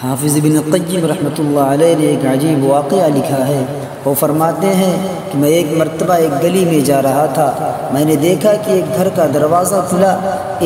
حافظ ابن قیم رحمۃ اللہ علیہ نے ایک عجیب واقعہ لکھا ہے۔ وہ فرماتے ہیں کہ میں ایک مرتبہ ایک گلی میں جا رہا تھا، میں نے دیکھا کہ ایک گھر کا دروازہ کھلا،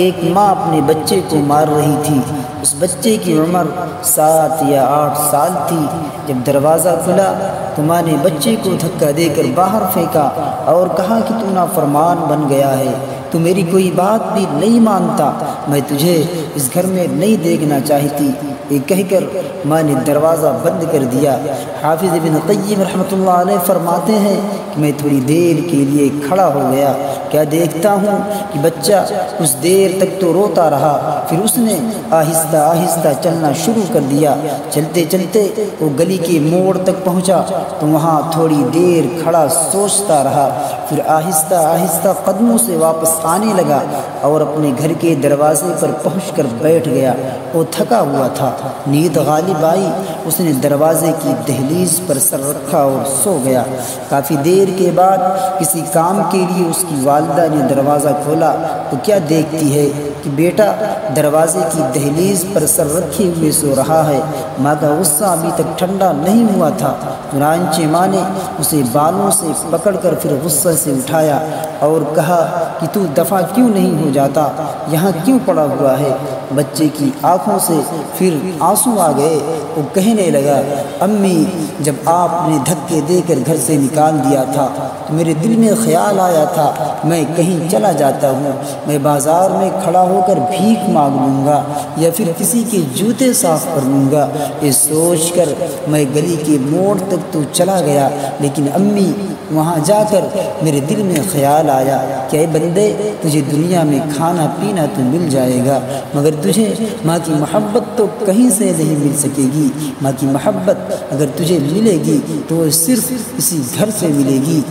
ایک ماں اپنے بچے کو مار رہی تھی۔ اس بچے کی عمر 7 یا 8 سال تھی۔ جب دروازہ کھلا تو ماں نے بچے کو دھکا دے کر باہر پھینکا اور کہا کہ تو نافرمان بن گیا ہے، تو میری کوئی بات بھی نہیں مانتا، میں تجھے اس گھر میں نہیں دیکھنا چاہتی۔ یہ کہہ کر ماں نے دروازہ بند کر دیا۔ حافظ ابن قیم رحمۃ اللہ علیہ فرماتے ہیں کہ میں تھوڑی دیر کے لیے کھڑا ہو گیا، کیا دیکھتا ہوں کہ بچہ کچھ دیر تک تو روتا رہا، پھر اس نے آہستہ آہستہ چلنا شروع کر دیا۔ چلتے چلتے وہ گلی کے موڑ تک پہنچا تو وہاں تھوڑی دیر کھڑا سوچتا رہا، پھر آہستہ آہستہ قدموں سے واپس آنے لگا اور اپنے گھر کے دروازے پر پہنچ کر بیٹھ گیا۔ وہ تھکا ہوا تھا، نیند غالب آئی، اس نے دروازے کی دہلیز پر سر رکھا اور سو گیا۔ کافی دیر کے بعد کسی کام کے لیے اس کی والدہ نے دروازہ کھولا تو کیا دیکھتی ہے کہ بیٹا دروازے کی دہلیز پر سر رکھے ہوئے سو رہا ہے۔ ماں کا غصہ ابھی تک ٹھنڈا نہیں ہوا تھا، چنانچہ ماں نے اسے بالوں سے پکڑ کر پھر غصے سے اٹھایا اور کہا کہ تو دفع کیوں نہیں ہو جاتا، یہاں کیوں پڑا ہوا ہے؟ بچے کی آنکھوں سے پھر آنسو آ گئے۔ وہ کہنے لگا، امی جب آپ نے دھکے دے کر گھر سے نکال دیا تھا تو میرے دل میں خیال آیا تھا میں کہیں چلا جاتا ہوں، میں بازار میں کھڑا ہو کر بھیک مانگ لوں گا یا پھر کسی کے جوتے صاف کر لوں گا۔ یہ سوچ کر میں گلی کے موڑ تک تو چلا گیا، لیکن امی وہاں جا کر میرے دل میں خیال آیا کہ اے بندے تجھے دنیا میں کھانا پینا تو مل جائے گا، مگر تجھے ماں کی محبت تو کہیں سے نہیں مل سکے گی۔ ماں کی محبت اگر تجھے ملے گی تو وہ صرف اسی گھر سے ملے گی۔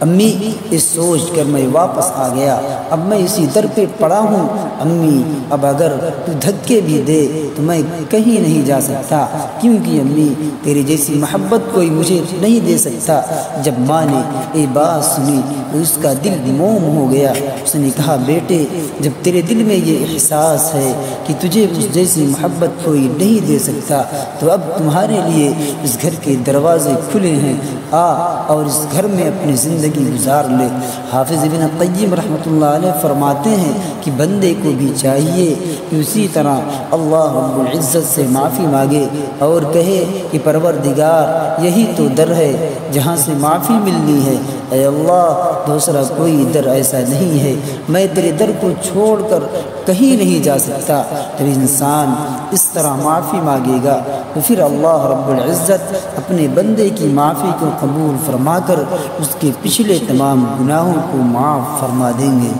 امی اس سوچ کر میں واپس آ گیا، اب میں اسی در پہ پڑا ہوں۔ امی اب اگر تو دھکے بھی دے تو میں کہیں نہیں جا سکتا، کیونکہ امی تیرے جیسی محبت کوئی مجھے نہیں دے سکتا۔ جب ماں نے یہ بات سنی تو اس کا دل موم ہو گیا۔ اس نے کہا، بیٹے جب تیرے دل میں یہ احساس ہے کہ تجھے اس جیسی محبت کوئی نہیں دے سکتا تو اب تمہارے لیے اس گھر کے دروازے کھلے ہیں، آ اور اس گھر میں اپنی زندگی گزار لے۔ حافظ ابن قیم رحمۃ اللہ علیہ فرماتے ہیں کہ بندے کو بھی چاہیے کہ اسی طرح اللہ رب العزت سے معافی مانگے اور کہے کہ پروردگار یہی تو در ہے جہاں سے معافی ملنی ہے، اے اللہ دوسرا کوئی در ایسا نہیں ہے، میں تیرے در کو چھوڑ کر کہیں نہیں جا سکتا۔ جب انسان اس طرح معافی مانگے گا تو پھر اللہ رب العزت اپنے بندے کی معافی کو قبول فرما کر اس کے پچھلے تمام گناہوں کو معاف فرما دیں گے۔